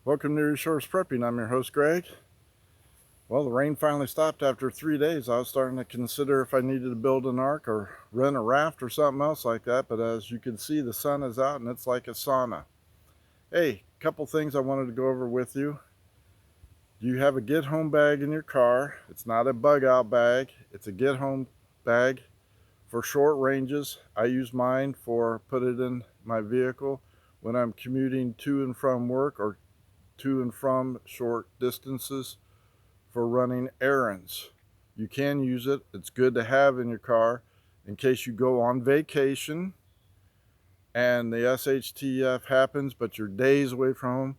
Welcome to Resource Prepping. I'm your host, Greg. Well, the rain finally stopped after 3 days. I was starting to consider if I needed to build an ark or rent a raft or something else like that. But as you can see, the sun is out and it's like a sauna. Hey, a couple things I wanted to go over with you. You have a get home bag in your car. It's not a bug out bag. It's a get home bag for short ranges. I use mine for put it in my vehicle when I'm commuting to and from work or to and from short distances for running errands. You can use it. It's good to have in your car in case you go on vacation and the SHTF happens, but you're days away from home.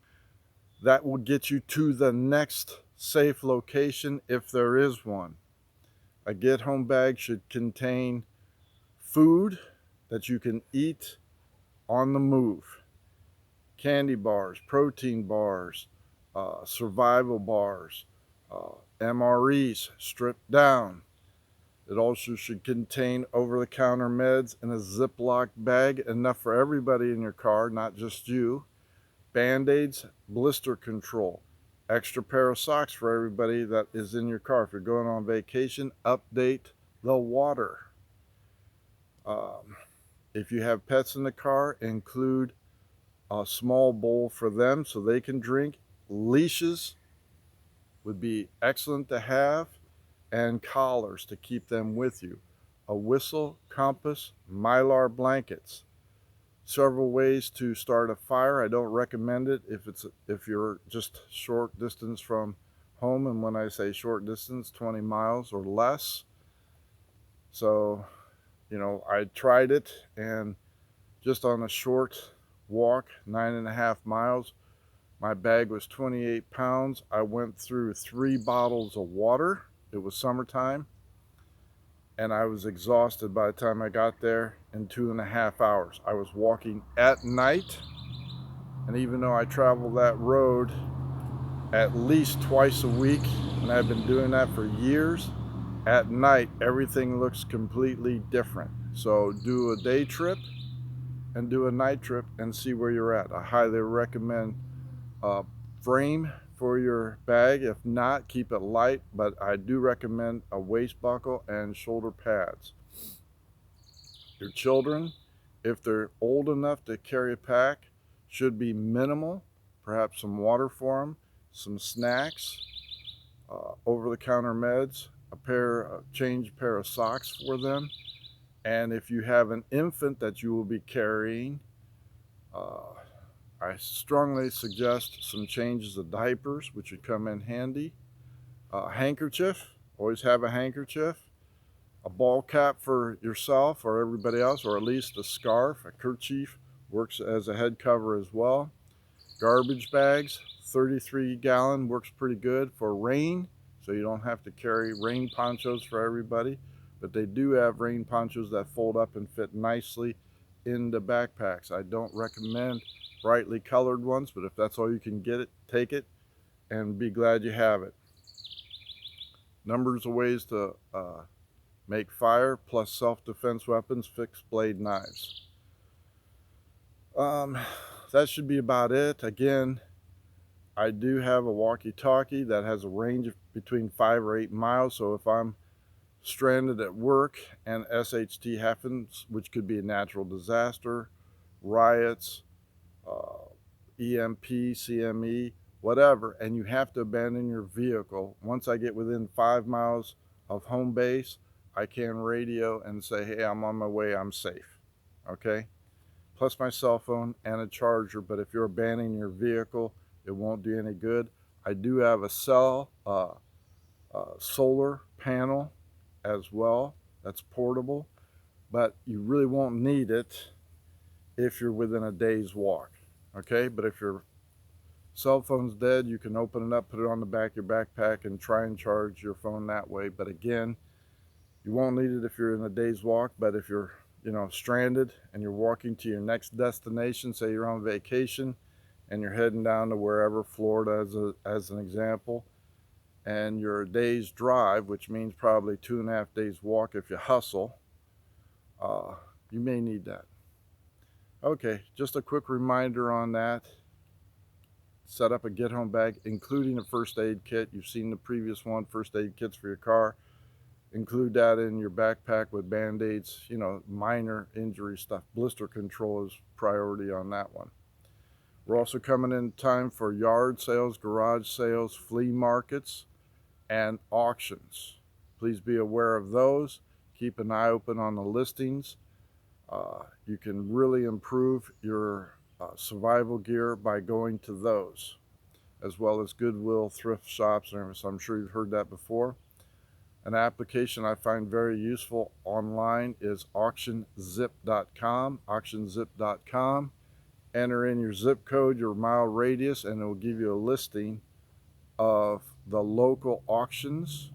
That will get you to the next safe location if there is one. A get home bag should contain food that you can eat on the move. Candy bars, protein bars, survival bars, MREs stripped down. It also should contain over-the-counter meds in a Ziploc bag, enough for everybody in your car, not just you. Band-Aids, blister control, extra pair of socks for everybody that is in your car. If you're going on vacation, update the water. If you have pets in the car, include a small bowl for them so they can drink. Leashes would be excellent to have, and collars to keep them with you. A whistle, compass, mylar blankets. Several ways to start a fire. I don't recommend it if you're just short distance from home, and when I say short distance, 20 miles or less. So, I tried it, and just on a short walk, 9.5 miles, my bag was 28 pounds. I went through 3 bottles of water. It was summertime, and I was exhausted by the time I got there in 2.5 hours. I was walking at night, and even though I travel that road at least twice a week, and I've been doing that for years, at night everything looks completely different. So do a day trip and do a night trip and see where you're at. I highly recommend a frame for your bag. If not, keep it light, but I do recommend a waist buckle and shoulder pads. Your children, if they're old enough to carry a pack, should be minimal. Perhaps some water for them, some snacks, over-the-counter meds, a change pair of socks for them. And if you have an infant that you will be carrying, I strongly suggest some changes of diapers, which would come in handy. A handkerchief, always have a handkerchief. A ball cap for yourself or everybody else, or at least a scarf, a kerchief works as a head cover as well. Garbage bags, 33-gallon works pretty good for rain, so you don't have to carry rain ponchos for everybody, but they do have rain ponchos that fold up and fit nicely in the backpacks. I don't recommend brightly colored ones, but if that's all you can get it, take it and be glad you have it. Numbers of ways to make fire, plus self-defense weapons, fixed blade knives. That should be about it. Again, I do have a walkie-talkie that has a range of between 5 or 8 miles, so if I'm stranded at work and SHT happens, which could be a natural disaster, riots, EMP, CME, whatever, and you have to abandon your vehicle, once I get within 5 miles of home base, I can radio and say, hey, I'm on my way, I'm safe, okay? Plus my cell phone and a charger, but if you're abandoning your vehicle, it won't do any good. I do have a solar panel as well that's portable, but you really won't need it if you're within a day's walk, okay? But if your cell phone's dead, you can open it up, put it on the back of your backpack, and try and charge your phone that way. But again, you won't need it if you're in a day's walk, but if you're stranded and you're walking to your next destination, say you're on vacation and you're heading down to wherever, Florida as an example, and you're a day's drive, which means probably 2.5 days walk if you hustle, you may need that. Okay, just a quick reminder on that. set up a get home bag, including a first aid kit. You've seen the previous one, first aid kits for your car. Include that in your backpack with band-aids, you know, minor injury stuff. Blister control is priority on that one. We're also coming in time for yard sales, garage sales, flea markets, and auctions. Please be aware of those. Keep an eye open on the listings. You can really improve your survival gear by going to those, as well as Goodwill, thrift shops, and so I'm sure you've heard that before. An application I find very useful online is auctionzip.com. Auctionzip.com. Enter in your zip code, your mile radius, and it will give you a listing of the local auctions,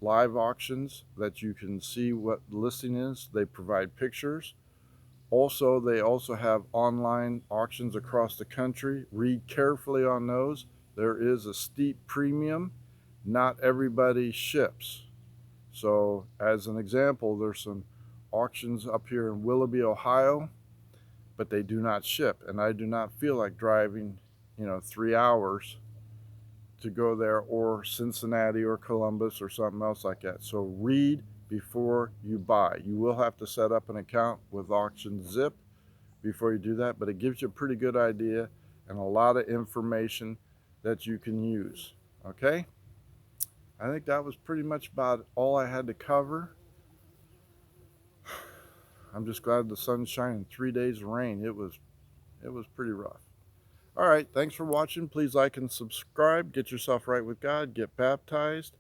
live auctions, that you can see what the listing is. They provide pictures. Also, they also have online auctions across the country. Read carefully on those. There is a steep premium. Not everybody ships. So, as an example, there's some auctions up here in Willoughby, Ohio, but they do not ship. And I do not feel like driving, 3 hours to go there, or Cincinnati or Columbus or something else like that. So read before you buy. You will have to set up an account with Auction Zip before you do that, but it gives you a pretty good idea and a lot of information that you can use. Okay? I think that was pretty much about all I had to cover. I'm just glad the sun's shining. 3 days of rain. It was pretty rough. All right, thanks for watching. Please like and subscribe. Get yourself right with God. Get baptized.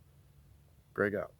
Greg out.